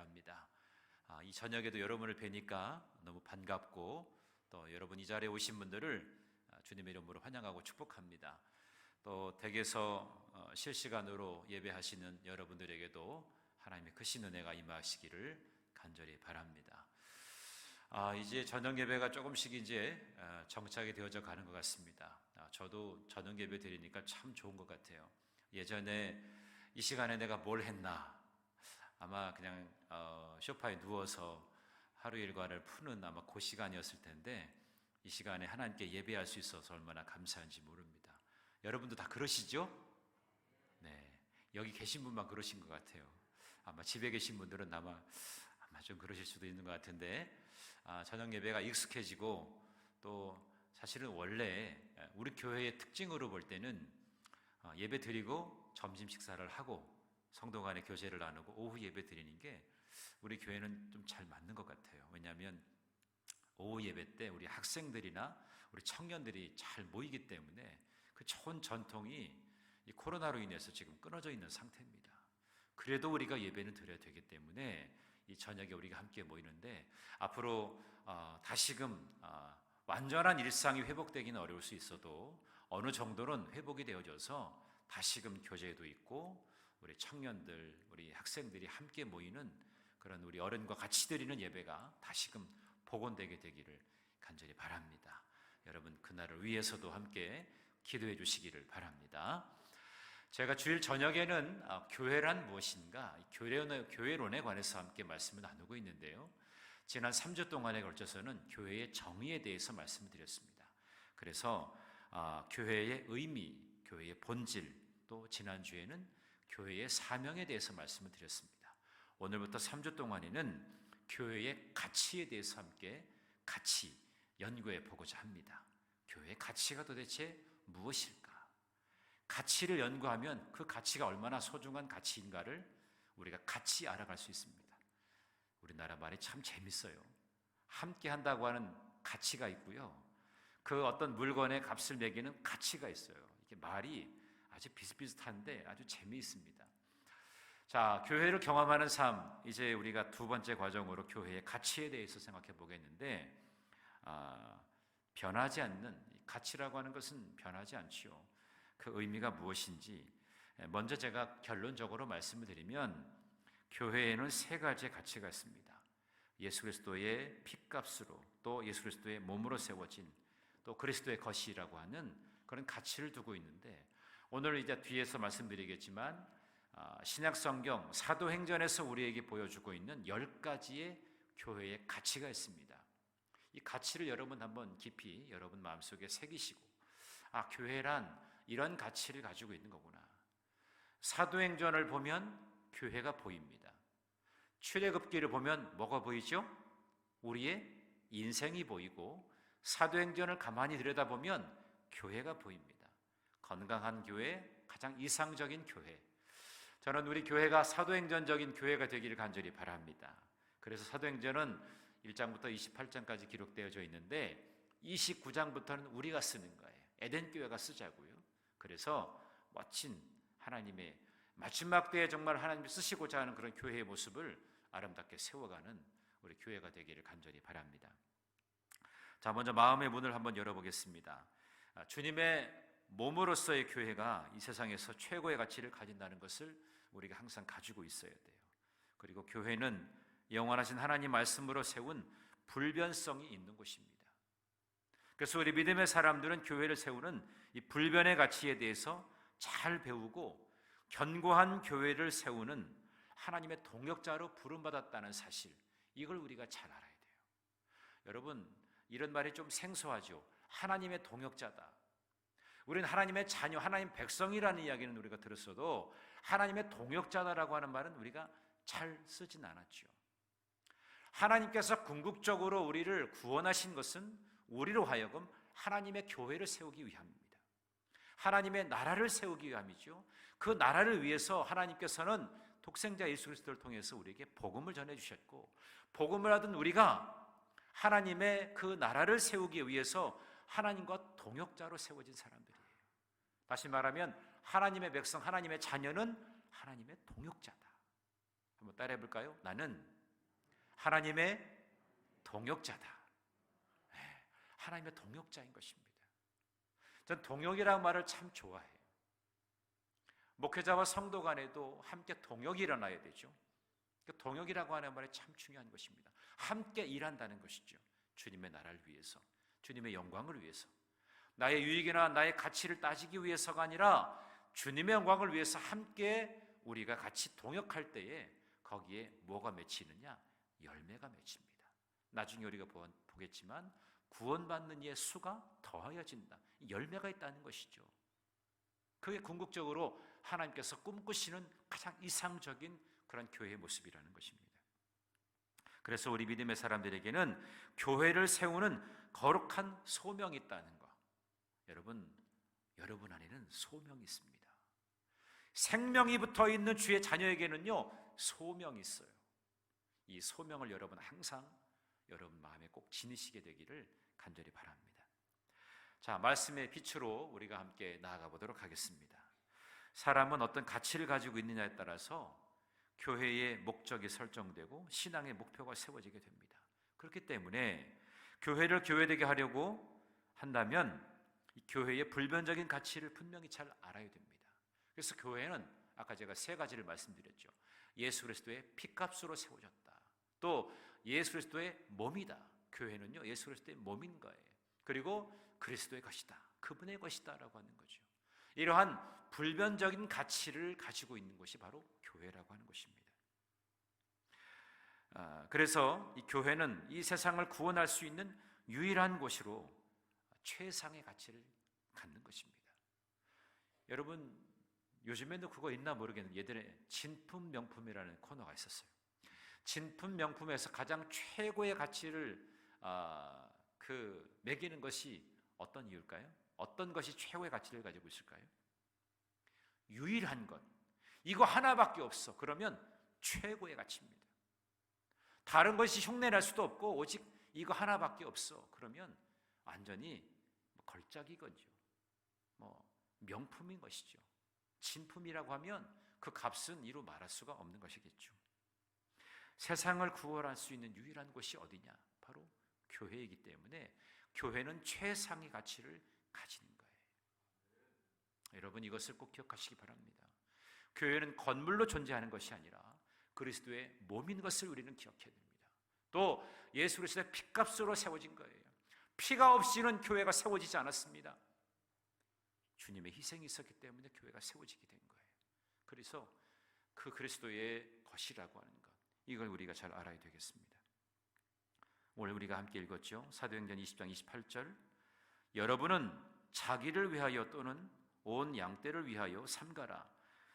바랍니다. 이 저녁에도 여러분을 뵈니까 너무 반갑고, 또 여러분 이 자리에 오신 분들을 주님의 이름으로 환영하고 축복합니다. 또 댁에서 실시간으로 예배하시는 여러분들에게도 하나님의 크신 은혜가 임하시기를 간절히 바랍니다. 이제 저녁 예배가 조금씩 이제 정착이 되어져 가는 것 같습니다. 저도 저녁 예배 드리니까 참 좋은 것 같아요. 예전에 이 시간에 내가 뭘 했나, 아마 그냥 소파에 누워서 하루 일과를 푸는 아마 그 시간이었을 텐데, 이 시간에 하나님께 예배할 수 있어서 얼마나 감사한지 모릅니다. 여러분도 다 그러시죠? 네, 여기 계신 분만 그러신 것 같아요. 아마 집에 계신 분들은 아마 좀 그러실 수도 있는 것 같은데, 저녁 예배가 익숙해지고, 또 사실은 원래 우리 교회의 특징으로 볼 때는 예배 드리고 점심 식사를 하고 성도 간의 교제를 나누고 오후 예배 드리는 게 우리 교회는 좀 잘 맞는 것 같아요. 왜냐하면 오후 예배 때 우리 학생들이나 우리 청년들이 잘 모이기 때문에 그 좋은 전통이 이 코로나로 인해서 지금 끊어져 있는 상태입니다. 그래도 우리가 예배는 드려야 되기 때문에 이 저녁에 우리가 함께 모이는데, 앞으로 다시금 완전한 일상이 회복되기는 어려울 수 있어도 어느 정도는 회복이 되어져서 다시금 교제도 있고, 우리 청년들, 우리 학생들이 함께 모이는 그런 우리 어른과 같이 드리는 예배가 다시금 복원되게 되기를 간절히 바랍니다. 여러분 그날을 위해서도 함께 기도해 주시기를 바랍니다. 제가 주일 저녁에는 교회란 무엇인가, 교회론에 관해서 함께 말씀을 나누고 있는데요, 지난 3주 동안에 걸쳐서는 교회의 정의에 대해서 말씀을 드렸습니다. 그래서 교회의 의미, 교회의 본질, 또 지난주에는 교회의 사명에 대해서 말씀을 드렸습니다. 오늘부터 3주 동안에는 교회의 가치에 대해서 함께 같이 연구해 보고자 합니다. 교회의 가치가 도대체 무엇일까? 가치를 연구하면 그 가치가 얼마나 소중한 가치인가를 우리가 같이 알아갈 수 있습니다. 우리나라 말이 참 재밌어요. 함께 한다고 하는 가치가 있고요, 그 어떤 물건의 값을 매기는 가치가 있어요. 이게 말이 아주 비슷비슷한데 아주 재미있습니다. 자, 교회를 경험하는 삶, 이제 우리가 두 번째 과정으로 교회의 가치에 대해서 생각해 보겠는데, 변하지 않는 가치라고 하는 것은 변하지 않지요. 그 의미가 무엇인지 먼저 제가 결론적으로 말씀을 드리면, 교회에는 세 가지의 가치가 있습니다. 예수 그리스도의 핏값으로, 또 예수 그리스도의 몸으로 세워진, 또 그리스도의 것이라고 하는 그런 가치를 두고 있는데, 오늘 이제 뒤에서 말씀드리겠지만 신약성경 사도행전에서 우리에게 보여주고 있는 10가지의 교회의 가치가 있습니다. 이 가치를 여러분 한번 깊이 여러분 마음속에 새기시고, 교회란 이런 가치를 가지고 있는 거구나. 사도행전을 보면 교회가 보입니다. 출애굽기를 보면 뭐가 보이죠? 우리의 인생이 보이고, 사도행전을 가만히 들여다보면 교회가 보입니다. 건강한 교회, 가장 이상적인 교회. 저는 우리 교회가 사도행전적인 교회가 되기를 간절히 바랍니다. 그래서 사도행전은 1장부터 28장까지 기록되어져 있는데 29장부터는 우리가 쓰는 거예요. 에덴 교회가 쓰자고요. 그래서 멋진 하나님의 마지막 때에 정말 하나님이 쓰시고자 하는 그런 교회의 모습을 아름답게 세워가는 우리 교회가 되기를 간절히 바랍니다. 자, 먼저 마음의 문을 한번 열어보겠습니다. 주님의 몸으로서의 교회가 이 세상에서 최고의 가치를 가진다는 것을 우리가 항상 가지고 있어야 돼요. 그리고 교회는 영원하신 하나님 말씀으로 세운 불변성이 있는 곳입니다. 그래서 우리 믿음의 사람들은 교회를 세우는 이 불변의 가치에 대해서 잘 배우고, 견고한 교회를 세우는 하나님의 동역자로 부름받았다는 사실, 이걸 우리가 잘 알아야 돼요. 여러분, 이런 말이 좀 생소하죠. 하나님의 동역자다. 우리는 하나님의 자녀, 하나님 백성이라는 이야기는 우리가 들었어도 하나님의 동역자다라고 하는 말은 우리가 잘 쓰진 않았죠. 하나님께서 궁극적으로 우리를 구원하신 것은 우리로 하여금 하나님의 교회를 세우기 위함입니다. 하나님의 나라를 세우기 위함이죠. 그 나라를 위해서 하나님께서는 독생자 예수 그리스도를 통해서 우리에게 복음을 전해주셨고, 복음을 하던 우리가 하나님의 그 나라를 세우기 위해서 하나님과 동역자로 세워진 사람들이에요. 다시 말하면 하나님의 백성, 하나님의 자녀는 하나님의 동역자다. 한번 따라해 볼까요? 나는 하나님의 동역자다. 하나님의 동역자인 것입니다. 전 동역이라는 말을 참 좋아해요. 목회자와 성도 간에도 함께 동역이 일어나야 되죠. 동역이라고 하는 말이 참 중요한 것입니다. 함께 일한다는 것이죠. 주님의 나라를 위해서, 주님의 영광을 위해서, 나의 유익이나 나의 가치를 따지기 위해서가 아니라 주님의 영광을 위해서 함께 우리가 같이 동역할 때에 거기에 뭐가 맺히느냐? 열매가 맺힙니다. 나중에 우리가 보겠지만 구원받는 이의 수가 더하여진다. 열매가 있다는 것이죠. 그게 궁극적으로 하나님께서 꿈꾸시는 가장 이상적인 그런 교회의 모습이라는 것입니다. 그래서 우리 믿음의 사람들에게는 교회를 세우는 거룩한 소명이 있다는 것. 여러분 안에는 소명이 있습니다. 생명이 붙어 있는 주의 자녀에게는요, 소명이 있어요. 이 소명을 여러분 항상 여러분 마음에 꼭 지니시게 되기를 간절히 바랍니다. 자, 말씀의 빛으로 우리가 함께 나아가 보도록 하겠습니다. 사람은 어떤 가치를 가지고 있느냐에 따라서 교회의 목적이 설정되고 신앙의 목표가 세워지게 됩니다. 그렇기 때문에 교회를 교회되게 하려고 한다면 이 교회의 불변적인 가치를 분명히 잘 알아야 됩니다. 그래서 교회는 아까 제가 세 가지를 말씀드렸죠. 예수 그리스도의 피값으로 세워졌다. 또 예수 그리스도의 몸이다. 교회는요, 예수 그리스도의 몸인 거예요. 그리고 그리스도의 것이다. 그분의 것이다 라고 하는 거죠. 이러한 불변적인 가치를 가지고 있는 것이 바로 교회라고 하는 것입니다. 그래서 이 교회는 이 세상을 구원할 수 있는 유일한 곳으로 최상의 가치를 갖는 것입니다. 여러분, 요즘에도 그거 있나 모르겠는데 예전에 진품 명품이라는 코너가 있었어요. 진품 명품에서 가장 최고의 가치를 매기는 것이 어떤 이유일까요? 어떤 것이 최고의 가치를 가지고 있을까요? 유일한 것. 이거 하나밖에 없어. 그러면 최고의 가치입니다. 다른 것이 흉내날 수도 없고 오직 이거 하나밖에 없어. 그러면 완전히 걸작이건죠. 명품인 것이죠. 진품이라고 하면 그 값은 이루 말할 수가 없는 것이겠죠. 세상을 구원할 수 있는 유일한 곳이 어디냐? 바로 교회이기 때문에 교회는 최상의 가치를 가지는 거예요. 여러분, 이것을 꼭 기억하시기 바랍니다. 교회는 건물로 존재하는 것이 아니라 그리스도의 몸인 것을 우리는 기억해야 됩니다. 또 예수 그리스도의 피값으로 세워진 거예요. 피가 없이는 교회가 세워지지 않았습니다. 주님의 희생이 있었기 때문에 교회가 세워지게 된 거예요. 그래서 그 그리스도의 것이라고 하는 것, 이걸 우리가 잘 알아야 되겠습니다. 오늘 우리가 함께 읽었죠. 사도행전 20장 28절, 여러분은 자기를 위하여 또는 온 양떼를 위하여 삼가라.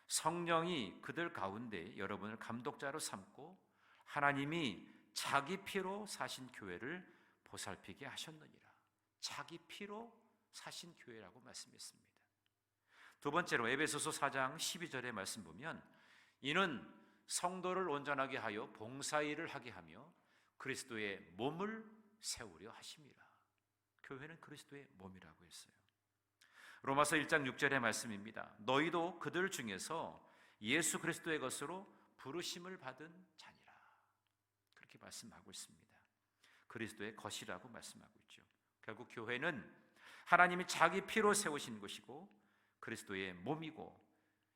성령이 그들 가운데 여러분을 감독자로 삼고 하나님이 자기 피로 사신 교회를 보살피게 하셨느니라. 자기 피로 사신 교회라고 말씀했습니다. 두 번째로 에베소서 4장 12절의 말씀 보면 이는 성도를 온전하게 하여 봉사일을 하게 하며 그리스도의 몸을 세우려 하심이라. 교회는 그리스도의 몸이라고 했어요. 로마서 1장 6절의 말씀입니다. 너희도 그들 중에서 예수 그리스도의 것으로 부르심을 받은 자니라. 그렇게 말씀하고 있습니다. 그리스도의 것이라고 말씀하고 있죠. 결국 교회는 하나님이 자기 피로 세우신 것이고 그리스도의 몸이고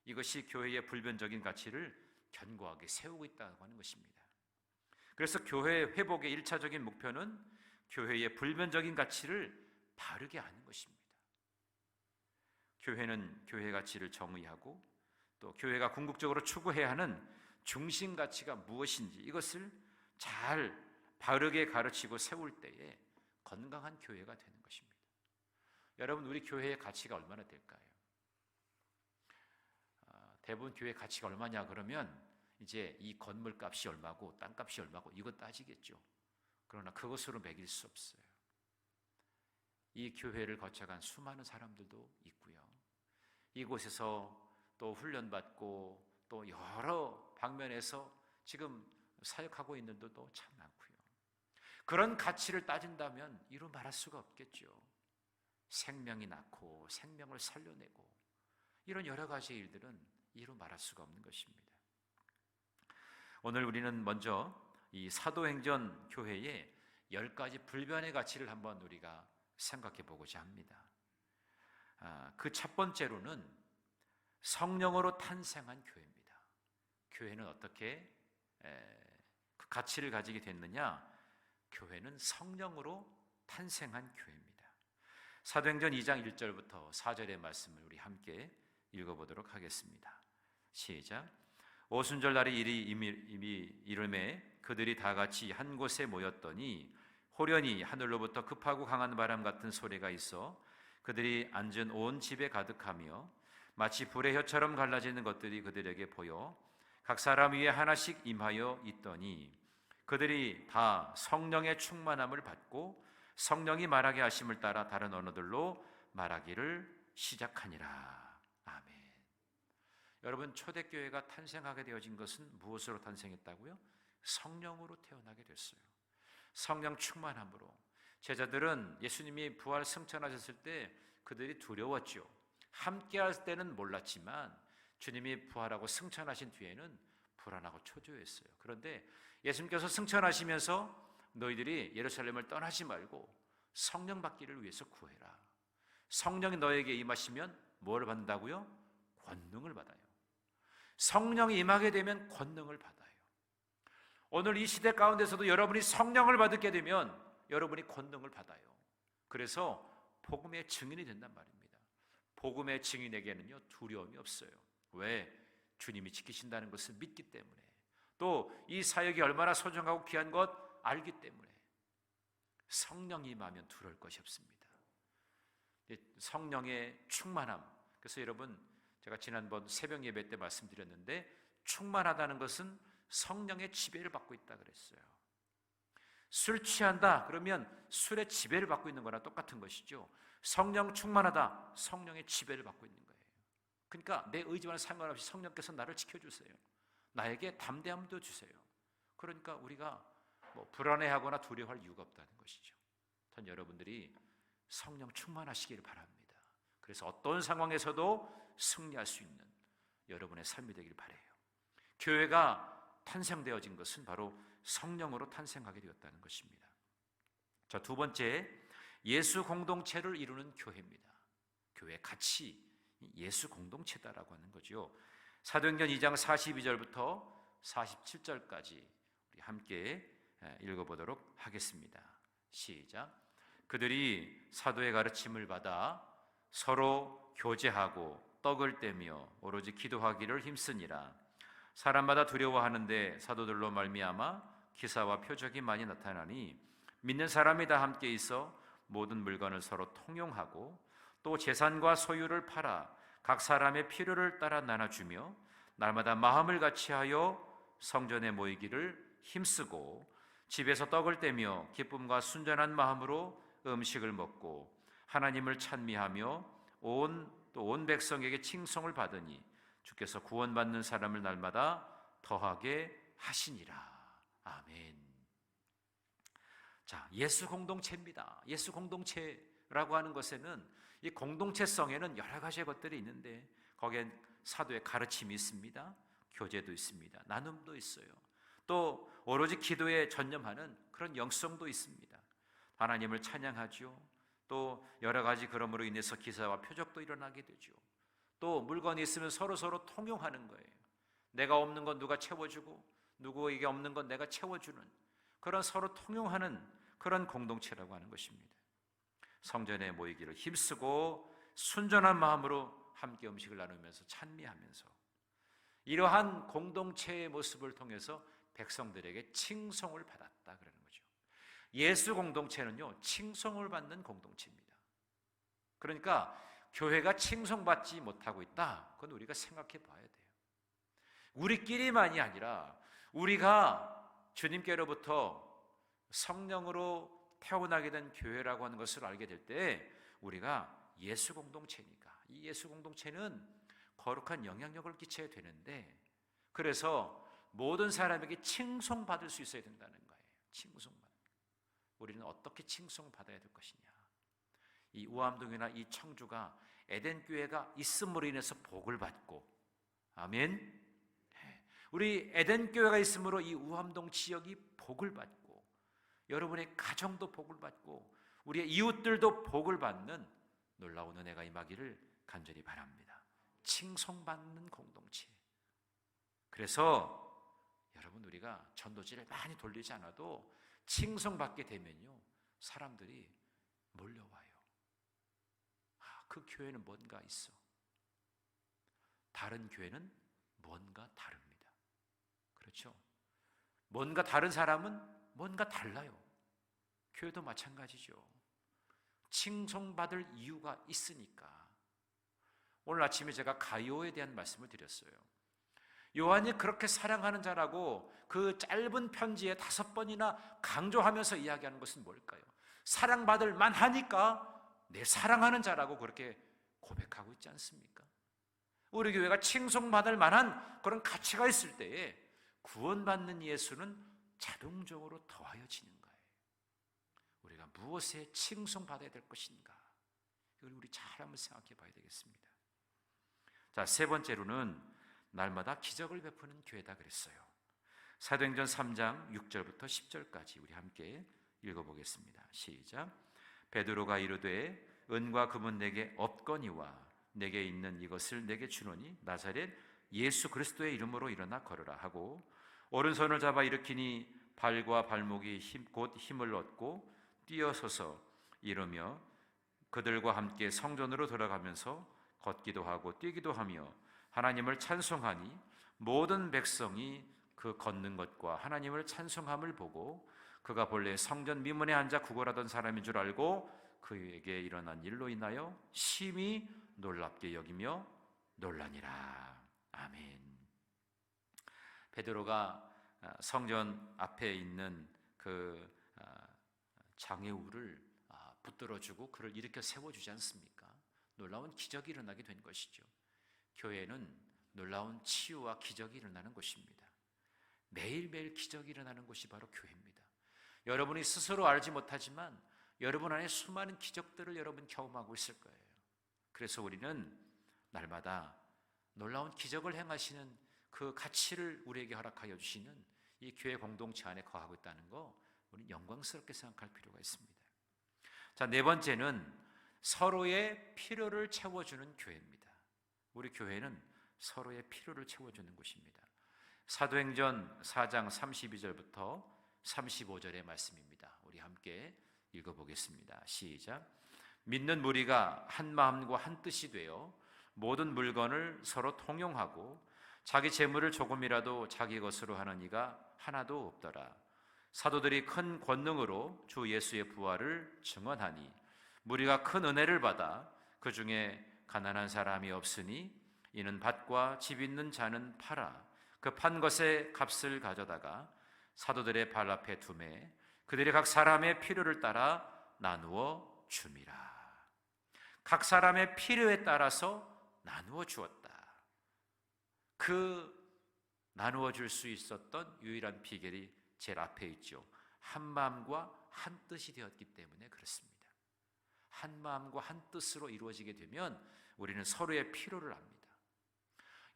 이것이 교회의 불변적인 가치를 견고하게 세우고 있다고 하는 것입니다. 그래서 교회 회복의 1차적인 목표는 교회의 불변적인 가치를 바르게 하는 것입니다. 교회는 교회 가치를 정의하고 또 교회가 궁극적으로 추구해야 하는 중심 가치가 무엇인지 이것을 잘 바르게 가르치고 세울 때에 건강한 교회가 되는 것입니다. 여러분, 우리 교회의 가치가 얼마나 될까요? 대부분 교회 가치가 얼마냐 그러면 이제 이 건물 값이 얼마고 땅 값이 얼마고 이거 따지겠죠. 그러나 그것으로 매길 수 없어요. 이 교회를 거쳐간 수많은 사람들도 있고요. 이곳에서 또 훈련받고 또 여러 방면에서 지금 사역하고 있는 분들도 참 많고요. 그런 가치를 따진다면 이루 말할 수가 없겠죠. 생명이 낳고 생명을 살려내고 이런 여러 가지 일들은 이루 말할 수가 없는 것입니다. 오늘 우리는 먼저 이 사도행전 교회의 10가지 불변의 가치를 한번 우리가 생각해 보고자 합니다. 그 첫 번째로는 성령으로 탄생한 교회입니다. 교회는 어떻게 그 가치를 가지게 됐느냐? 교회는 성령으로 탄생한 교회입니다. 사도행전 2장 1절부터 4절의 말씀을 우리 함께 읽어보도록 하겠습니다. 시작. 오순절 날이 이미 이름에 그들이 다 같이 한 곳에 모였더니 호련히 하늘로부터 급하고 강한 바람 같은 소리가 있어 그들이 앉은 온 집에 가득하며 마치 불의 혀처럼 갈라지는 것들이 그들에게 보여 각 사람 위에 하나씩 임하여 있더니 그들이 다 성령의 충만함을 받고 성령이 말하게 하심을 따라 다른 언어들로 말하기를 시작하니라. 아멘. 여러분, 초대교회가 탄생하게 되어진 것은 무엇으로 탄생했다고요? 성령으로 태어나게 됐어요. 성령 충만함으로. 제자들은 예수님이 부활 승천하셨을 때 그들이 두려웠죠. 함께 할 때는 몰랐지만 주님이 부활하고 승천하신 뒤에는 불안하고 초조했어요. 그런데 예수님께서 승천하시면서 너희들이 예루살렘을 떠나지 말고 성령 받기를 위해서 구해라. 성령이 너에게 임하시면 뭘 받는다고요? 권능을 받아요. 성령이 임하게 되면 권능을 받아요. 오늘 이 시대 가운데서도 여러분이 성령을 받게 되면 여러분이 권능을 받아요. 그래서 복음의 증인이 된단 말입니다. 복음의 증인에게는요 두려움이 없어요. 왜? 주님이 지키신다는 것을 믿기 때문에, 또 이 사역이 얼마나 소중하고 귀한 것 알기 때문에 성령이 임하면 두려울 것이 없습니다. 성령의 충만함. 그래서 여러분, 제가 지난번 새벽 예배 때 말씀드렸는데 충만하다는 것은 성령의 지배를 받고 있다 그랬어요. 술 취한다 그러면 술의 지배를 받고 있는 거나 똑같은 것이죠. 성령 충만하다, 성령의 지배를 받고 있는 거예요. 그러니까 내 의지와는 상관없이 성령께서 나를 지켜주세요. 나에게 담대함도 주세요. 그러니까 우리가 불안해하거나 두려워할 이유가 없다는 것이죠. 전 여러분들이 성령 충만하시기를 바랍니다. 그래서 어떤 상황에서도 승리할 수 있는 여러분의 삶이 되길 바라요. 교회가 탄생되어진 것은 바로 성령으로 탄생하게 되었다는 것입니다. 자, 두 번째, 예수 공동체를 이루는 교회입니다. 교회 가치, 예수 공동체다라고 하는 거죠. 사도행전 2장 42절부터 47절까지 우리 함께 읽어보도록 하겠습니다. 시작. 그들이 사도의 가르침을 받아 서로 교제하고 떡을 떼며 오로지 기도하기를 힘쓰니라. 사람마다 두려워하는데 사도들로 말미암아 기사와 표적이 많이 나타나니 믿는 사람이 다 함께 있어 모든 물건을 서로 통용하고 또 재산과 소유를 팔아 각 사람의 필요를 따라 나눠주며 날마다 마음을 같이하여 성전에 모이기를 힘쓰고 집에서 떡을 떼며 기쁨과 순전한 마음으로 음식을 먹고 하나님을 찬미하며 온 백성에게 칭송을 받으니 주께서 구원받는 사람을 날마다 더하게 하시니라. 아멘. 자, 예수 공동체입니다. 예수 공동체라고 하는 것에는, 이 공동체성에는 여러 가지의 것들이 있는데 거기엔 사도의 가르침이 있습니다. 교제도 있습니다. 나눔도 있어요. 또 오로지 기도에 전념하는 그런 영성도 있습니다. 하나님을 찬양하죠. 또 여러 가지 그럼으로 인해서 기사와 표적도 일어나게 되죠. 또 물건이 있으면 서로 통용하는 거예요. 내가 없는 건 누가 채워주고 누구에게 없는 건 내가 채워주는 그런 서로 통용하는 그런 공동체라고 하는 것입니다. 성전에 모이기를 힘쓰고 순전한 마음으로 함께 음식을 나누면서 찬미하면서 이러한 공동체의 모습을 통해서 백성들에게 칭송을 받았다 그러는 거죠. 예수 공동체는요, 칭송을 받는 공동체입니다. 그러니까 교회가 칭송받지 못하고 있다, 그건 우리가 생각해 봐야 돼요. 우리끼리만이 아니라 우리가 주님께로부터 성령으로 태어나게 된 교회라고 하는 것을 알게 될 때 우리가 예수 공동체니까 이 예수 공동체는 거룩한 영향력을 끼쳐야 되는데, 그래서 모든 사람에게 칭송받을 수 있어야 된다는 거예요. 칭송받는. 우리는 어떻게 칭송받아야 될 것이냐. 이 우암동이나 이 청주가 에덴 교회가 있음으로 인해서 복을 받고, 아멘. 우리 에덴 교회가 있으므로 이 우암동 지역이 복을 받고 여러분의 가정도 복을 받고 우리의 이웃들도 복을 받는 놀라운 은혜가 임하기를 간절히 바랍니다. 칭송받는 공동체. 그래서 여러분, 우리가 전도지를 많이 돌리지 않아도 칭송받게 되면요, 사람들이 몰려와요. 그 교회는 뭔가 있어. 다른 교회는 뭔가 다릅니다. 그렇죠? 뭔가 다른 사람은 뭔가 달라요. 교회도 마찬가지죠. 칭송받을 이유가 있으니까. 오늘 아침에 제가 가이오에 대한 말씀을 드렸어요. 요한이 그렇게 사랑하는 자라고 그 짧은 편지에 5번이나 강조하면서 이야기하는 것은 뭘까요? 사랑받을 만하니까 내 사랑하는 자라고 그렇게 고백하고 있지 않습니까? 우리 교회가 칭송받을 만한 그런 가치가 있을 때에 구원받는 예수는 자동적으로 더하여지는 거예요. 우리가 무엇에 칭송받아야 될 것인가? 이걸 우리 잘 한번 생각해 봐야 되겠습니다. 자, 세 번째로는 날마다 기적을 베푸는 교회다 그랬어요. 사도행전 3장 6절부터 10절까지 우리 함께 읽어보겠습니다. 시작. 베드로가 이르되 은과 금은 내게 없거니와 내게 있는 이것을 내게 주노니 나사렛 예수 그리스도의 이름으로 일어나 걸으라 하고 오른손을 잡아 일으키니 발과 발목이 곧 힘을 얻고 뛰어서서 이르며 그들과 함께 성전으로 들어가면서 걷기도 하고 뛰기도 하며 하나님을 찬송하니 모든 백성이 그 걷는 것과 하나님을 찬송함을 보고 그가 본래 성전 미문에 앉아 구걸하던 사람인 줄 알고 그에게 일어난 일로 인하여 심히 놀랍게 여기며 놀라니라. 아멘. 베드로가 성전 앞에 있는 그 장애우를 붙들어주고 그를 일으켜 세워주지 않습니까? 놀라운 기적이 일어나게 된 것이죠. 교회는 놀라운 치유와 기적이 일어나는 곳입니다. 매일매일 기적이 일어나는 곳이 바로 교회입니다. 여러분이 스스로 알지 못하지만 여러분 안에 수많은 기적들을 여러분 경험하고 있을 거예요. 그래서 우리는 날마다 놀라운 기적을 행하시는 그 가치를 우리에게 허락하여 주시는 이 교회 공동체 안에 거하고 있다는 거 우리는 영광스럽게 생각할 필요가 있습니다. 자, 네 번째는 서로의 필요를 채워주는 교회입니다. 우리 교회는 서로의 필요를 채워주는 곳입니다. 사도행전 4장 32절부터 35절의 말씀입니다. 우리 함께 읽어보겠습니다. 시작. 믿는 무리가 한 마음과 한 뜻이 되어 모든 물건을 서로 통용하고 자기 재물을 조금이라도 자기 것으로 하는 이가 하나도 없더라. 사도들이 큰 권능으로 주 예수의 부활을 증언하니 무리가 큰 은혜를 받아 그 중에 가난한 사람이 없으니 이는 밭과 집 있는 자는 팔아 그 판 것의 값을 가져다가 사도들의 발 앞에 두매 그들이 각 사람의 필요를 따라 나누어 줌이라. 각 사람의 필요에 따라서 나누어 주었다. 그 나누어 줄 수 있었던 유일한 비결이 제일 앞에 있죠. 한 마음과 한 뜻이 되었기 때문에 그렇습니다. 한 마음과 한 뜻으로 이루어지게 되면 우리는 서로의 필요를 압니다.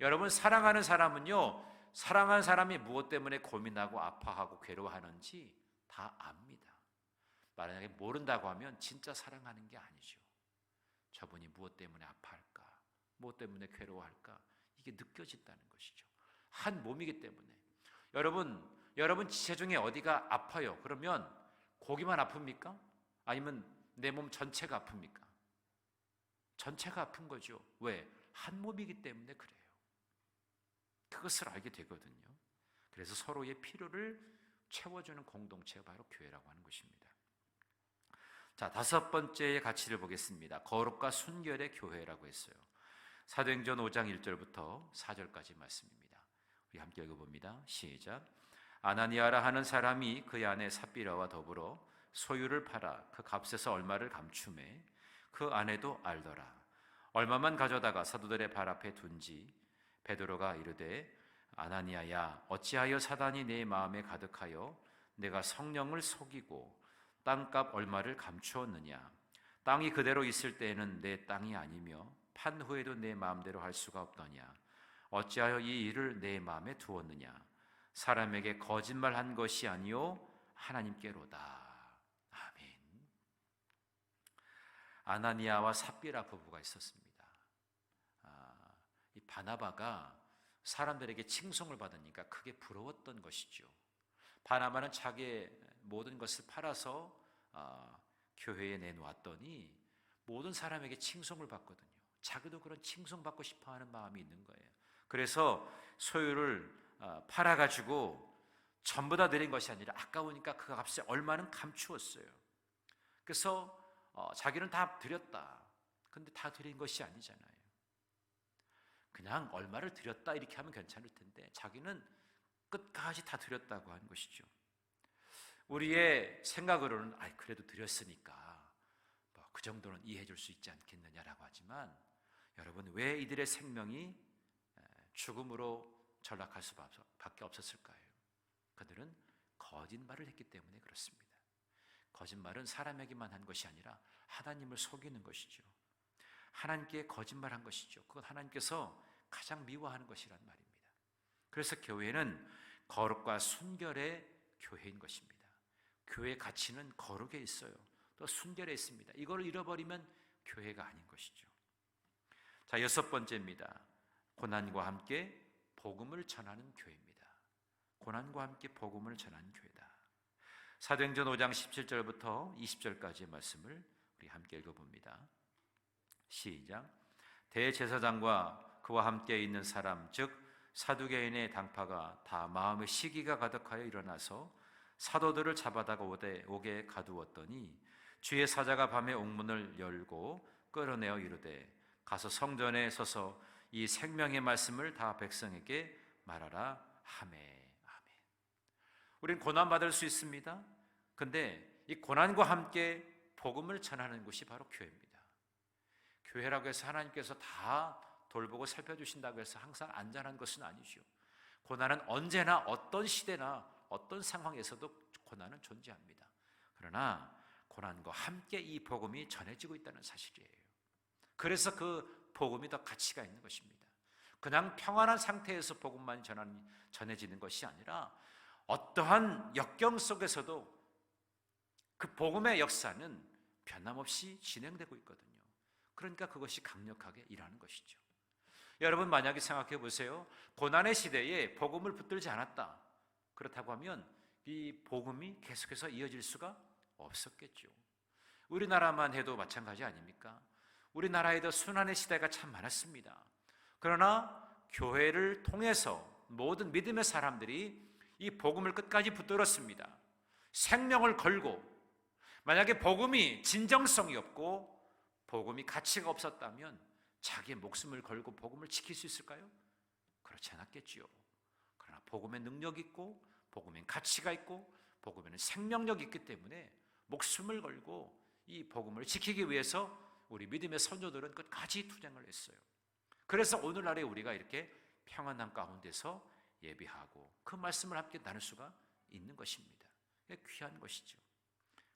여러분, 사랑하는 사람은요, 사랑하는 사람이 무엇 때문에 고민하고 아파하고 괴로워하는지 다 압니다. 만약에 모른다고 하면 진짜 사랑하는 게 아니죠. 저분이 무엇 때문에 아파할까? 무엇 때문에 괴로워할까? 이게 느껴진다는 것이죠. 한 몸이기 때문에. 여러분 지체 중에 어디가 아파요? 그러면 고기만 아픕니까? 아니면 내 몸 전체가 아픕니까? 전체가 아픈 거죠. 왜? 한 몸이기 때문에 그래요. 그것을 알게 되거든요. 그래서 서로의 필요를 채워주는 공동체가 바로 교회라고 하는 것입니다. 자, 다섯 번째의 가치를 보겠습니다. 거룩과 순결의 교회라고 했어요. 사도행전 5장 1절부터 4절까지 말씀입니다. 우리 함께 읽어봅니다. 시작. 아나니아라 하는 사람이 그의 아내 삽비라와 더불어 소유를 팔아 그 값에서 얼마를 감추매 그 아내도 알더라. 얼마만 가져다가 사도들의 발 앞에 둔지 베드로가 이르되 아나니아야 어찌하여 사단이 내 마음에 가득하여 내가 성령을 속이고 땅값 얼마를 감추었느냐. 땅이 그대로 있을 때에는 내 땅이 아니며 판 후에도 내 마음대로 할 수가 없더냐. 어찌하여 이 일을 내 마음에 두었느냐? 사람에게 거짓말한 것이 아니요 하나님께로다. 아멘. 아나니아와 삽비라 부부가 있었습니다. 이 바나바가 사람들에게 칭송을 받으니까 크게 부러웠던 것이죠. 바나바는 자기의 모든 것을 팔아서 교회에 내놓았더니 모든 사람에게 칭송을 받거든요. 자기도 그런 칭송받고 싶어하는 마음이 있는 거예요. 그래서 소유를 팔아가지고 전부 다 드린 것이 아니라 아까우니까 그 값에 얼마는 감추었어요. 그래서 자기는 다 드렸다. 근데 다 드린 것이 아니잖아요. 그냥 얼마를 드렸다 이렇게 하면 괜찮을 텐데 자기는 끝까지 다 드렸다고 하는 것이죠. 우리의 생각으로는 그래도 드렸으니까 그 정도는 이해해 줄 수 있지 않겠느냐라고 하지만, 여러분, 왜 이들의 생명이 죽음으로 전락할 수밖에 없었을까요? 그들은 거짓말을 했기 때문에 그렇습니다. 거짓말은 사람에게만 한 것이 아니라 하나님을 속이는 것이죠. 하나님께 거짓말한 것이죠. 그건 하나님께서 가장 미워하는 것이란 말입니다. 그래서 교회는 거룩과 순결의 교회인 것입니다. 교회의 가치는 거룩에 있어요. 또 순결에 있습니다. 이걸 잃어버리면 교회가 아닌 것이죠. 자, 6번째입니다. 고난과 함께 복음을 전하는 교회입니다. 고난과 함께 복음을 전하는 교회다. 사도행전 5장 17절부터 20절까지의 말씀을 우리 함께 읽어봅니다. 시작. 대제사장과 그와 함께 있는 사람, 즉 사두개인의 당파가 다 마음의 시기가 가득하여 일어나서 사도들을 잡아다가 옥에 가두었더니 주의 사자가 밤에 옥문을 열고 끌어내어 이르되 가서 성전에 서서 이 생명의 말씀을 다 백성에게 말하라 하매. 아멘. 우리는 고난받을 수 있습니다. 근데 이 고난과 함께 복음을 전하는 곳이 바로 교회입니다. 교회라고 해서 하나님께서 다 돌보고 살펴주신다고 해서 항상 안전한 것은 아니죠. 고난은 언제나 어떤 시대나 어떤 상황에서도 고난은 존재합니다. 그러나 고난과 함께 이 복음이 전해지고 있다는 사실이에요. 그래서 그 복음이 더 가치가 있는 것입니다. 그냥 평안한 상태에서 복음만 전해지는 것이 아니라 어떠한 역경 속에서도 그 복음의 역사는 변함없이 진행되고 있거든요. 그러니까 그것이 강력하게 일하는 것이죠. 여러분, 만약에 생각해 보세요. 고난의 시대에 복음을 붙들지 않았다. 그렇다고 하면 이 복음이 계속해서 이어질 수가 없었겠죠. 우리나라만 해도 마찬가지 아닙니까? 우리나라에도 순환의 시대가 참 많았습니다. 그러나 교회를 통해서 모든 믿음의 사람들이 이 복음을 끝까지 붙들었습니다. 생명을 걸고, 만약에 복음이 진정성이 없고 복음이 가치가 없었다면 자기의 목숨을 걸고 복음을 지킬 수 있을까요? 그렇지 않았겠지요. 그러나 복음의 능력이 있고 복음엔 가치가 있고 복음에는 생명력이 있기 때문에 목숨을 걸고 이 복음을 지키기 위해서 우리 믿음의 선조들은 끝까지 투쟁을 했어요. 그래서 오늘날에 우리가 이렇게 평안한 가운데서 예배하고 그 말씀을 함께 나눌 수가 있는 것입니다. 귀한 것이죠.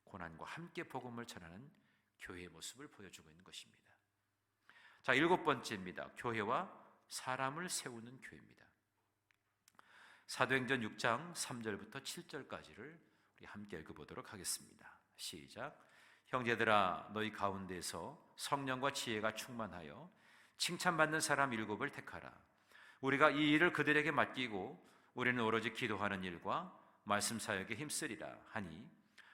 고난과 함께 복음을 전하는 교회의 모습을 보여주고 있는 것입니다. 자, 7번째입니다. 교회와 사람을 세우는 교회입니다. 사도행전 6장 3절부터 7절까지를 우리 함께 읽어보도록 하겠습니다. 시작. 형제들아, 너희 가운데서 성령과 지혜가 충만하여 칭찬받는 사람 7을 택하라. 우리가 이 일을 그들에게 맡기고 우리는 오로지 기도하는 일과 말씀 사역에 힘쓰리라 하니,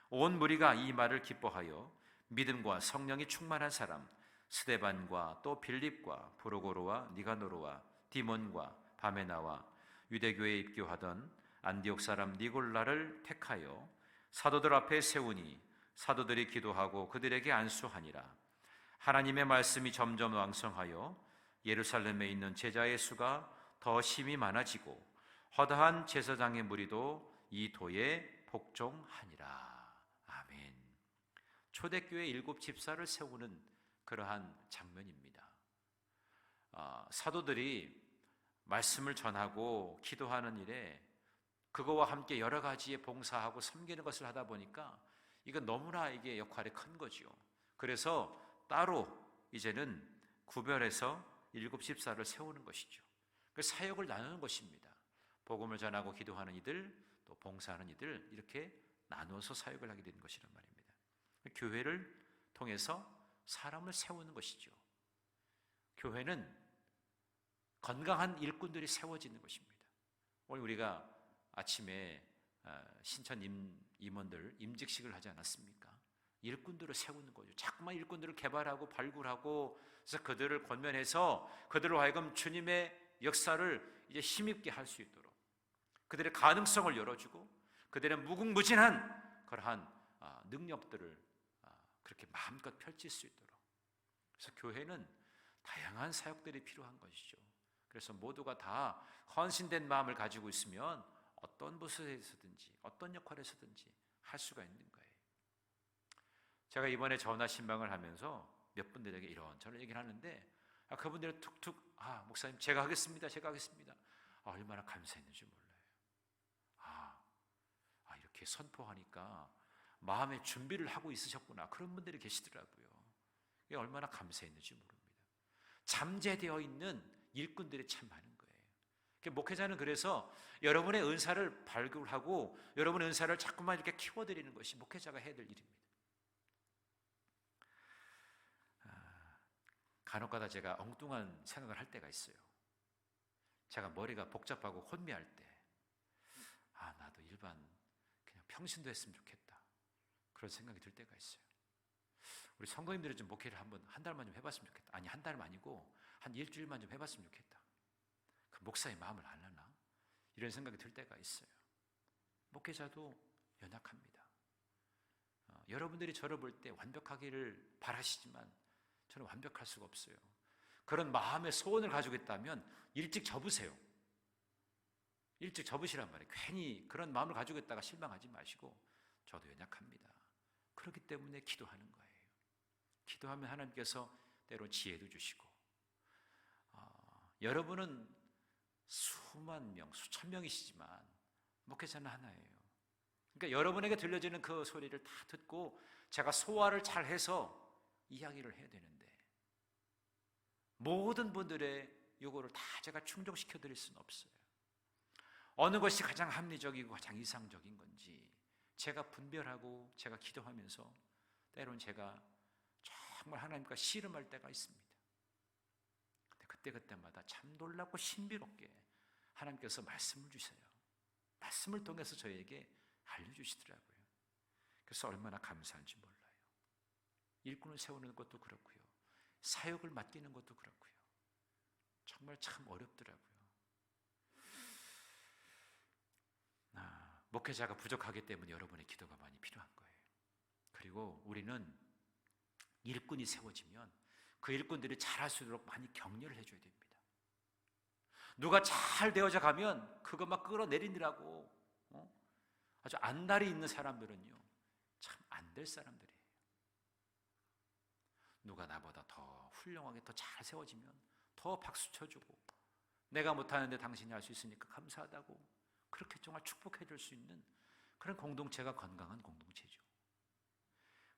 온 무리가 이 말을 기뻐하여 믿음과 성령이 충만한 사람 스데반과 또 빌립과 브로고로와 니가노로와 디몬과 바메나와 유대교에 입교하던 안디옥 사람 니골라를 택하여 사도들 앞에 세우니, 사도들이 기도하고 그들에게 안수하니라. 하나님의 말씀이 점점 왕성하여 예루살렘에 있는 제자의 수가 더 심히 많아지고 허다한 제사장의 무리도 이 도에 복종하니라. 아멘. 초대교회 7 집사를 세우는 그러한 장면입니다. 사도들이 말씀을 전하고 기도하는 일에 그거와 함께 여러 가지의 봉사하고 섬기는 것을 하다 보니까 이건 너무나 이게 역할이 큰 거죠. 그래서 따로 이제는 구별해서 7 집사를 세우는 것이죠. 그 사역을 나누는 것입니다. 복음을 전하고 기도하는 이들, 또 봉사하는 이들, 이렇게 나누어서 사역을 하게 되는 것이란 말입니다. 교회를 통해서 사람을 세우는 것이죠. 교회는 건강한 일꾼들이 세워지는 것입니다. 오늘 우리가 아침에 신천 임원들 임직식을 하지 않았습니까? 일꾼들을 세우는 거죠. 자꾸만 일꾼들을 개발하고 발굴하고, 그래서 그들을 권면해서 그들로 하여금 주님의 역사를 이제 힘있게 할 수 있도록, 그들의 가능성을 열어주고 그들의 무궁무진한 그러한 능력들을 그렇게 마음껏 펼칠 수 있도록. 그래서 교회는 다양한 사역들이 필요한 것이죠. 그래서 모두가 다 헌신된 마음을 가지고 있으면 어떤 부서에서든지 어떤 역할에서든지 할 수가 있는 거예요. 제가 이번에 전화 신방을 하면서 몇 분들에게 이런저런 얘기를 하는데, 그분들은 툭툭 목사님 제가 하겠습니다. 얼마나 감사했는지 몰라요. 이렇게 선포하니까 마음의 준비를 하고 있으셨구나, 그런 분들이 계시더라고요. 이게 얼마나 감사했는지 모릅니다. 잠재되어 있는 일꾼들이 참 많은 거예요. 목회자는 그래서 여러분의 은사를 발굴하고 여러분의 은사를 자꾸만 이렇게 키워드리는 것이 목회자가 해야 될 일입니다. 간혹가다 제가 엉뚱한 생각을 할 때가 있어요. 제가 머리가 복잡하고 혼미할 때, 나도 일반 그냥 평신도 했으면 좋겠다, 그런 생각이 들 때가 있어요. 우리 성도님들이 좀 목회를 한 달만 좀 해봤으면 좋겠다. 아니, 한 달은 아니고 한 일주일만 좀 해봤으면 좋겠다. 그 목사의 마음을 알려나? 이런 생각이 들 때가 있어요. 목회자도 연약합니다. 여러분들이 저를 볼 때 완벽하기를 바라시지만 저는 완벽할 수가 없어요. 그런 마음의 소원을 가지고 있다면 일찍 접으세요. 일찍 접으시란 말이에요. 괜히 그런 마음을 가지고 있다가 실망하지 마시고, 저도 연약합니다. 그렇기 때문에 기도하는 거예요. 기도하면 하나님께서 때로 지혜도 주시고, 여러분은 수만 명, 수천 명이시지만 목회자는 하나예요. 그러니까 여러분에게 들려지는 그 소리를 다 듣고 제가 소화를 잘 해서 이야기를 해야 되는데, 모든 분들의 요구를 다 제가 충족시켜 드릴 수는 없어요. 어느 것이 가장 합리적이고 가장 이상적인 건지 제가 분별하고 제가 기도하면서 때로는 제가 정말 하나님과 씨름할 때가 있습니다. 근데 그때마다 참 놀랍고 신비롭게 하나님께서 말씀을 주세요. 말씀을 통해서 저에게 알려주시더라고요. 그래서 얼마나 감사한지 몰라요. 일꾼을 세우는 것도 그렇고요, 사역을 맡기는 것도 그렇고요, 정말 참 어렵더라고요. 목회자가 부족하기 때문에 여러분의 기도가 많이 필요한 거예요. 그리고 우리는 일꾼이 세워지면 그 일꾼들이 잘할 수 있도록 많이 격려를 해줘야 됩니다. 누가 잘 되어져 가면 그거 막 끌어내리느라고 아주 안달이 있는 사람들은요, 참 안 될 사람들이에요. 누가 나보다 더 훌륭하게 더 잘 세워지면 더 박수 쳐주고, 내가 못하는데 당신이 할 수 있으니까 감사하다고 그렇게 정말 축복해 줄 수 있는 그런 공동체가 건강한 공동체죠.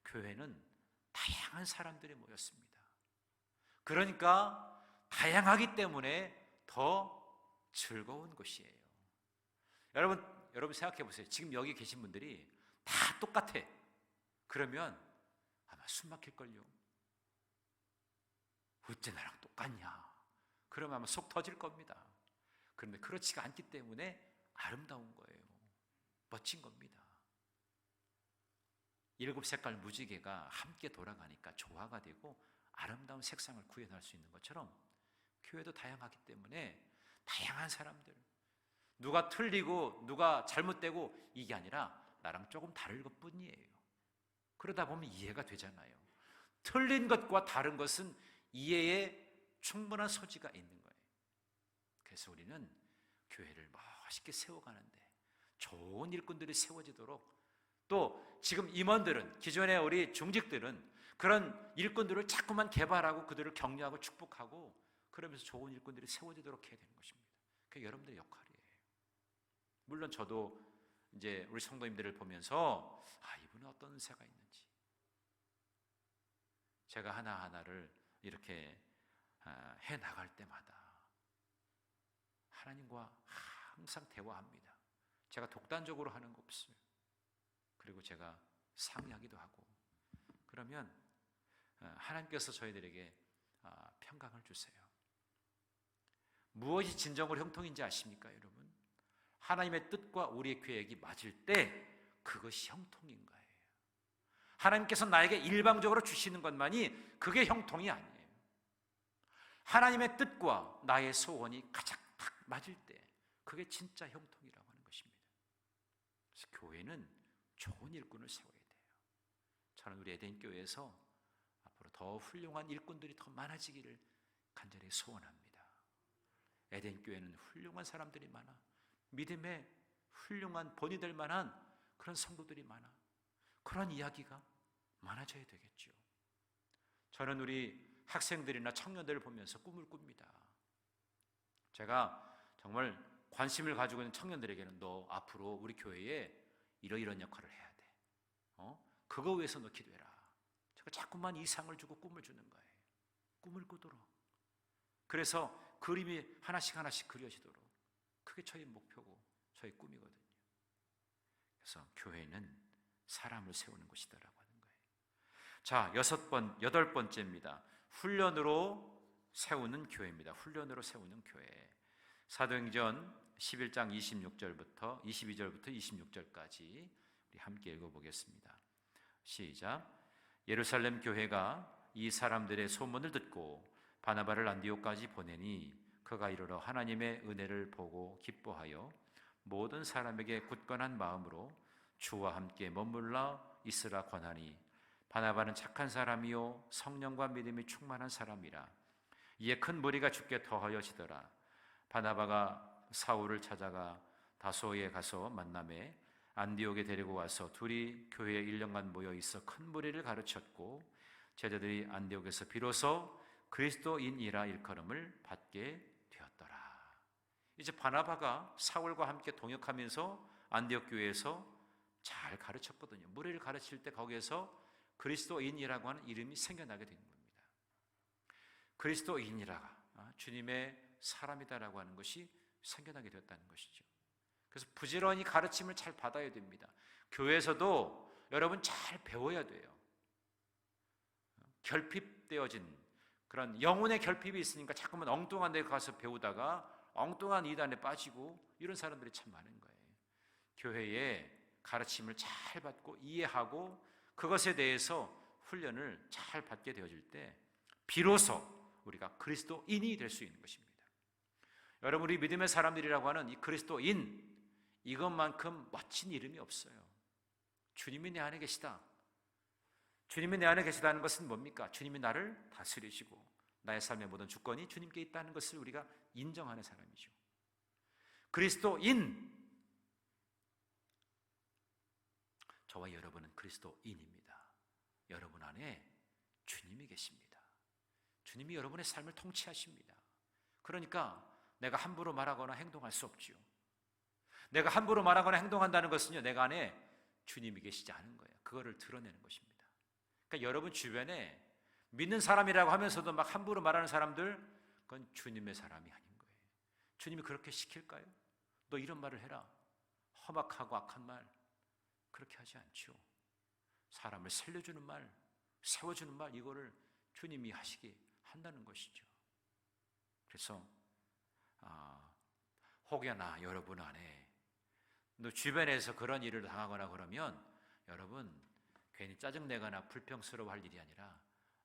교회는 다양한 사람들이 모였습니다. 그러니까 다양하기 때문에 더 즐거운 곳이에요. 여러분 생각해 보세요. 지금 여기 계신 분들이 다 똑같아. 그러면 아마 숨 막힐걸요. 어째 나랑 똑같냐? 그러면 아마 속 터질 겁니다. 그런데 그렇지가 않기 때문에 아름다운 거예요. 멋진 겁니다. 7색깔 무지개가 함께 돌아가니까 조화가 되고 아름다운 색상을 구현할 수 있는 것처럼 교회도 다양하기 때문에 다양한 사람들, 누가 틀리고 누가 잘못되고 이게 아니라 나랑 조금 다를 것뿐이에요. 그러다 보면 이해가 되잖아요. 틀린 것과 다른 것은 이해에 충분한 소지가 있는 거예요. 그래서 우리는 교회를 멋있게 세워가는데 좋은 일꾼들이 세워지도록, 또 지금 임원들은, 기존의 우리 중직들은 그런 일꾼들을 자꾸만 개발하고 그들을 격려하고 축복하고 그러면서 좋은 일꾼들이 세워지도록 해야 되는 것입니다. 그게 여러분들의 역할이에요. 물론 저도 이제 우리 성도님들을 보면서 이분은 어떤 은사가 있는지, 제가 하나하나를 이렇게 해 나갈 때마다 하나님과 항상 대화합니다. 제가 독단적으로 하는 거 없어요. 그리고 제가 상의하기도 하고, 그러면 하나님께서 저희들에게 평강을 주세요. 무엇이 진정으로 형통인지 아십니까, 여러분? 하나님의 뜻과 우리의 계획이 맞을 때 그것이 형통인 거예요. 하나님께서 나에게 일방적으로 주시는 것만이 그게 형통이 아니에요. 하나님의 뜻과 나의 소원이 가장 딱 맞을 때 그게 진짜 형통이라고 하는 것입니다. 그래서 교회는 좋은 일꾼을 세워야 돼요. 저는 우리 에덴교회에서 앞으로 더 훌륭한 일꾼들이 더 많아지기를 간절히 소원합니다. 에덴교회는 훌륭한 사람들이 많아, 믿음의 훌륭한 본이 될 만한 그런 성도들이 많아, 그런 이야기가 많아져야 되겠죠. 저는 우리 학생들이나 청년들을 보면서 꿈을 꿉니다. 제가 정말 관심을 가지고 있는 청년들에게는 너 앞으로 우리 교회에 이러이러한 역할을 해야 돼. 그거 위해서 너 기도해라. 제가 자꾸만 이상을 주고 꿈을 주는 거예요. 꿈을 꾸도록. 그래서 그림이 하나씩 하나씩 그려지도록. 그게 저희 목표고 저희 꿈이거든요. 그래서 교회는 사람을 세우는 곳이다라고 하는 거예요. 자, 여덟 번째입니다. 훈련으로 세우는 교회입니다. 훈련으로 세우는 교회. 사도행전 11장 26절부터 22절부터 26절까지 우리 함께 읽어보겠습니다. 시작. 예루살렘 교회가 이 사람들의 소문을 듣고 바나바를 안디옥까지 보내니 그가 이르러 하나님의 은혜를 보고 기뻐하여 모든 사람에게 굳건한 마음으로 주와 함께 머물러 있으라 권하니 바나바는 착한 사람이요 성령과 믿음이 충만한 사람이라. 이에 큰 무리가 주께 더하여지더라. 바나바가 사울을 찾아가 다소에 가서 만나매 안디옥에 데리고 와서 둘이 교회에 1년간 모여 있어 큰 무리를 가르쳤고 제자들이 안디옥에서 비로소 그리스도인이라 일컬음을 받게 되었더라. 이제 바나바가 사울과 함께 동역하면서 안디옥 교회에서 잘 가르쳤거든요. 무리를 가르칠 때 거기에서 그리스도인이라고 하는 이름이 생겨나게 된 겁니다. 그리스도인이라, 주님의 사람이다라고 하는 것이 생겨나게 되었다는 것이죠. 그래서 부지런히 가르침을 잘 받아야 됩니다. 교회에서도 여러분 잘 배워야 돼요. 결핍되어진 그런 영혼의 결핍이 있으니까 자꾸만 엉뚱한 데 가서 배우다가 엉뚱한 이단에 빠지고 이런 사람들이 참 많은 거예요. 교회에 가르침을 잘 받고 이해하고 그것에 대해서 훈련을 잘 받게 되어질 때 비로소 우리가 그리스도인이 될 수 있는 것입니다. 여러분, 우리 믿음의 사람들이라고 하는 이 그리스도인, 이것만큼 멋진 이름이 없어요. 주님이 내 안에 계시다. 주님이 내 안에 계시다는 것은 뭡니까? 주님이 나를 다스리시고 나의 삶의 모든 주권이 주님께 있다는 것을 우리가 인정하는 사람이죠. 그리스도인, 저와 여러분은 그리스도인입니다. 여러분 안에 주님이 계십니다. 주님이 여러분의 삶을 통치하십니다. 그러니까 내가 함부로 말하거나 행동할 수 없지요. 내가 함부로 말하거나 행동한다는 것은요, 내가 안에 주님이 계시지 않은 거예요. 그거를 드러내는 것입니다. 그러니까 여러분 주변에 믿는 사람이라고 하면서도 막 함부로 말하는 사람들, 그건 주님의 사람이 아닌 거예요. 주님이 그렇게 시킬까요? 너 이런 말을 해라. 험악하고 악한 말, 그렇게 하지 않죠. 사람을 살려주는 말, 세워주는 말, 이거를 주님이 하시게 한다는 것이죠. 그래서 혹여나 여러분 안에 너 주변에서 그런 일을 당하거나 그러면 여러분 괜히 짜증내거나 불평스러워할 일이 아니라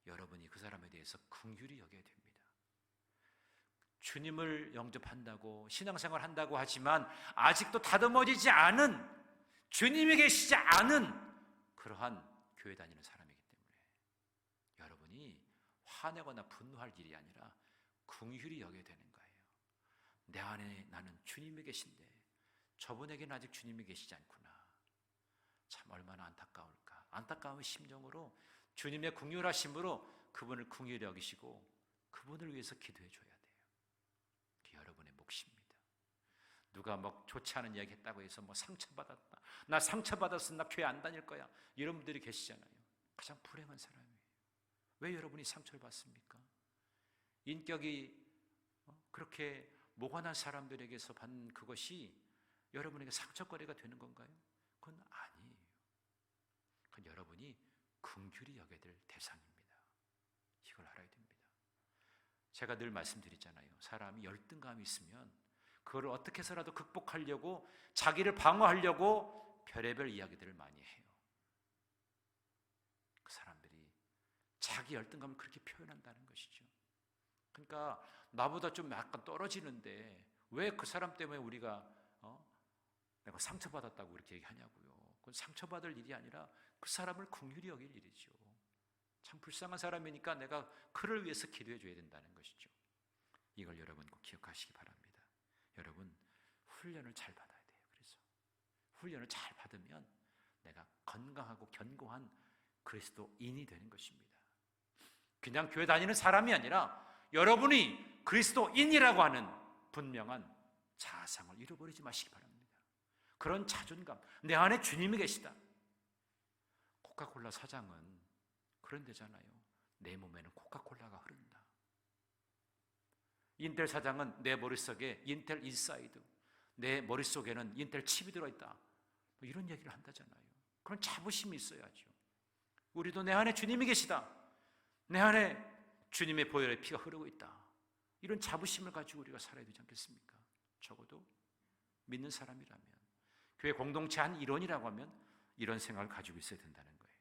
여러분이 그 사람에 대해서 긍휼히 여겨야 됩니다. 주님을 영접한다고 신앙생활 한다고 하지만 아직도 다듬어지지 않은, 주님이 계시지 않은 그러한 교회 다니는 사람이기 때문에 여러분이 화내거나 분노할 일이 아니라 긍휼히 여겨야 되는 거예요. 내 안에 나는 주님이 계신데 저분에게는 아직 주님이 계시지 않구나. 참 얼마나 안타까울까. 안타까운 심정으로 주님의 긍휼하심으로 그분을 긍휼히 여기시고 그분을 위해서 기도해 줘야 돼요. 그게 여러분의 몫입니다. 누가 뭐 좋지 않은 이야기 했다고 해서 뭐 상처받았다, 나 상처받았어, 나 교회 안 다닐 거야, 이런 분들이 계시잖아요. 가장 불행한 사람이에요. 왜 여러분이 상처를 받습니까? 인격이 그렇게 모관한 사람들에게서 받는 그것이 여러분에게 상처거리가 되는 건가요? 그건 아니에요. 그건 여러분이 긍휼히 여겨야 될 대상입니다. 이걸 알아야 됩니다. 제가 늘 말씀드리잖아요. 사람이 열등감이 있으면 그걸 어떻게 해서라도 극복하려고, 자기를 방어하려고 별의별 이야기들을 많이 해요. 그 사람들이 자기 열등감을 그렇게 표현한다는 것이죠. 그러니까 나보다 좀 약간 떨어지는데 왜 그 사람 때문에 우리가 내가 상처받았다고 이렇게 얘기하냐고요. 그건 상처받을 일이 아니라 그 사람을 긍휼히 여길 일이죠. 참 불쌍한 사람이니까 내가 그를 위해서 기도해 줘야 된다는 것이죠. 이걸 여러분 꼭 기억하시기 바랍니다. 여러분 훈련을 잘 받아야 돼요. 그래서 훈련을 잘 받으면 내가 건강하고 견고한 그리스도인이 되는 것입니다. 그냥 교회 다니는 사람이 아니라 여러분이 그리스도인이라고 하는 분명한 자상을 잃어버리지 마시기 바랍니다. 그런 자존감, 내 안에 주님이 계시다. 코카콜라 사장은 그런 데잖아요. 내 몸에는 코카콜라가 흐른다. 인텔 사장은 내 머릿속에 인텔 인사이드, 내 머릿속에는 인텔 칩이 들어있다, 이런 얘기를 한다잖아요. 그런 자부심이 있어야죠. 우리도 내 안에 주님이 계시다, 내 안에 주님의 보혈의 피가 흐르고 있다, 이런 자부심을 가지고 우리가 살아야 되지 않겠습니까? 적어도 믿는 사람이라면, 교회 공동체 한 일원이라고 하면 이런 생각을 가지고 있어야 된다는 거예요.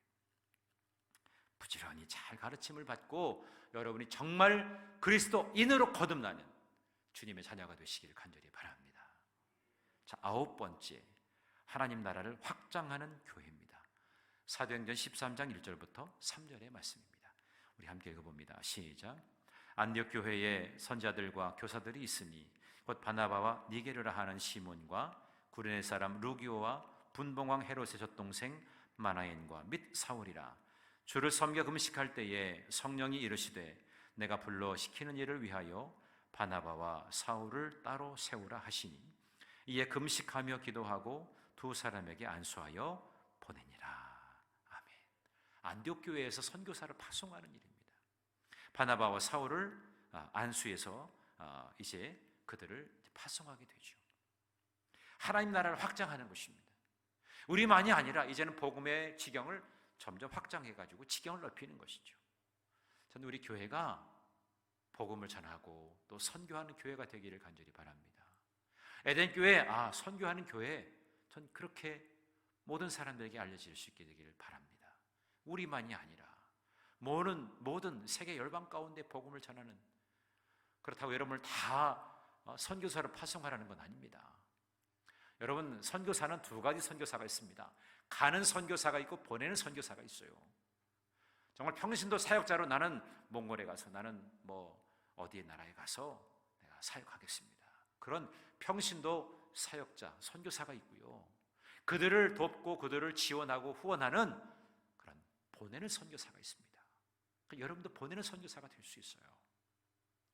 부지런히 잘 가르침을 받고 여러분이 정말 그리스도인으로 거듭나는 주님의 자녀가 되시기를 간절히 바랍니다. 자, 9번째, 하나님 나라를 확장하는 교회입니다. 사도행전 13장 1절부터 3절의 말씀입니다. 우리 함께 읽어봅니다. 시작. 안디옥 교회에 선자들과 교사들이 있으니 곧 바나바와 니게르라 하는 시몬과 구레네 사람 루기오와 분봉왕 헤롯의 젖동생 마나엔과 및 사울이라. 주를 섬겨 금식할 때에 성령이 이르시되 내가 불러 시키는 일을 위하여 바나바와 사울을 따로 세우라 하시니 이에 금식하며 기도하고 두 사람에게 안수하여 보내니라. 아멘. 안디옥 교회에서 선교사를 파송하는 일입니다. 바나바와 사울을 안수해서 이제 그들을 파송하게 되죠. 하나님 나라를 확장하는 것입니다. 우리만이 아니라 이제는 복음의 지경을 점점 확장해가지고 지경을 넓히는 것이죠. 저는 우리 교회가 복음을 전하고 또 선교하는 교회가 되기를 간절히 바랍니다. 에덴교회, 선교하는 교회, 전 그렇게 모든 사람들에게 알려질 수 있게 되기를 바랍니다. 우리만이 아니라 모든 세계 열방 가운데 복음을 전하는, 그렇다고 여러분을 다 선교사로 파송하라는 건 아닙니다. 여러분, 선교사는 두 가지 선교사가 있습니다. 가는 선교사가 있고 보내는 선교사가 있어요. 정말 평신도 사역자로 나는 몽골에 가서, 나는 어디의 나라에 가서 내가 사역하겠습니다, 그런 평신도 사역자, 선교사가 있고요, 그들을 돕고 그들을 지원하고 후원하는 그런 보내는 선교사가 있습니다. 그러니까 여러분도 보내는 선교사가 될 수 있어요.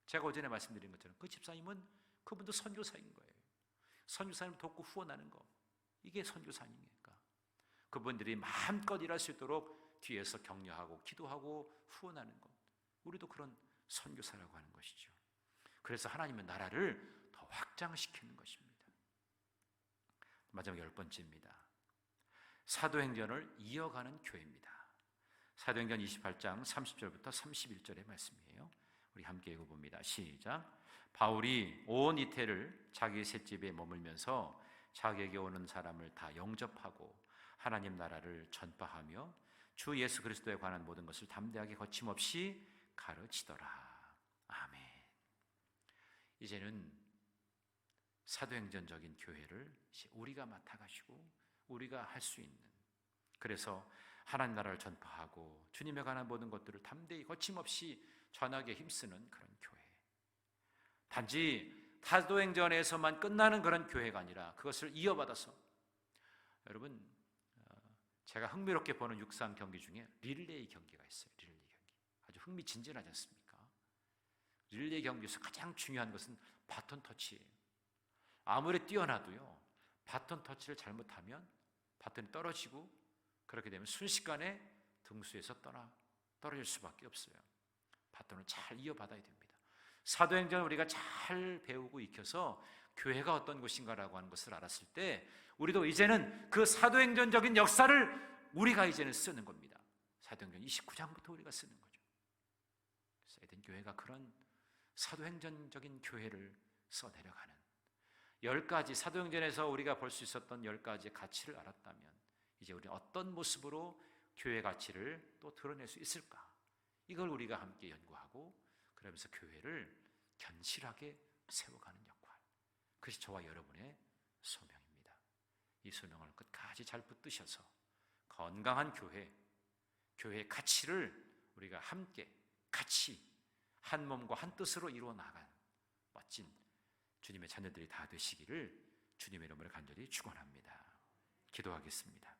제가 오전에 말씀드린 것처럼 그 집사님은 그분도 선교사인 거예요. 선교사님을 돕고 후원하는 거, 이게 선교사 아닙니까? 그분들이 마음껏 일할 수 있도록 뒤에서 격려하고 기도하고 후원하는 것, 우리도 그런 선교사라고 하는 것이죠. 그래서 하나님의 나라를 더 확장시키는 것입니다. 마지막 10번째입니다. 사도행전을 이어가는 교회입니다. 사도행전 28장 30절부터 31절의 말씀이에요. 우리 함께 읽어봅니다. 시작. 바울이 온 이태를 자기 셋집에 머물면서 자기에게 오는 사람을 다 영접하고 하나님 나라를 전파하며 주 예수 그리스도에 관한 모든 것을 담대하게 거침없이 가르치더라. 아멘. 이제는 사도행전적인 교회를 우리가 맡아가시고 우리가 할 수 있는, 그래서 하나님 나라를 전파하고 주님에 관한 모든 것들을 담대히 거침없이 전하게 힘쓰는 그런 교회. 단지 사도행전에서만 끝나는 그런 교회가 아니라 그것을 이어받아서, 여러분, 제가 흥미롭게 보는 육상 경기 중에 릴레이 경기가 있어요. 릴레이 경기. 아주 흥미진진하지 않습니까? 릴레이 경기에서 가장 중요한 것은 바톤 터치예요. 아무리 뛰어나도요, 바톤 터치를 잘못하면 바톤이 떨어지고, 그렇게 되면 순식간에 등수에서 떨어질 수밖에 없어요. 바톤을 잘 이어받아야 됩니다. 사도행전을 우리가 잘 배우고 익혀서 교회가 어떤 곳인가라고 하는 것을 알았을 때 우리도 이제는 그 사도행전적인 역사를 우리가 이제는 쓰는 겁니다. 사도행전 29장부터 우리가 쓰는 거죠. 에덴 교회가 그런 사도행전적인 교회를 써내려가는 10가지, 사도행전에서 우리가 볼 수 있었던 10가지 가치를 알았다면 이제 우리는 어떤 모습으로 교회 가치를 또 드러낼 수 있을까? 이걸 우리가 함께 연구하고 그러면서 교회를 견실하게 세워가는 역할, 그것이 저와 여러분의 소명입니다. 이 소명을 끝까지 잘 붙드셔서 건강한 교회의 가치를 우리가 함께 같이 한 몸과 한 뜻으로 이루어 나간 멋진 주님의 자녀들이 다 되시기를 주님의 이름으로 간절히 축원합니다. 기도하겠습니다.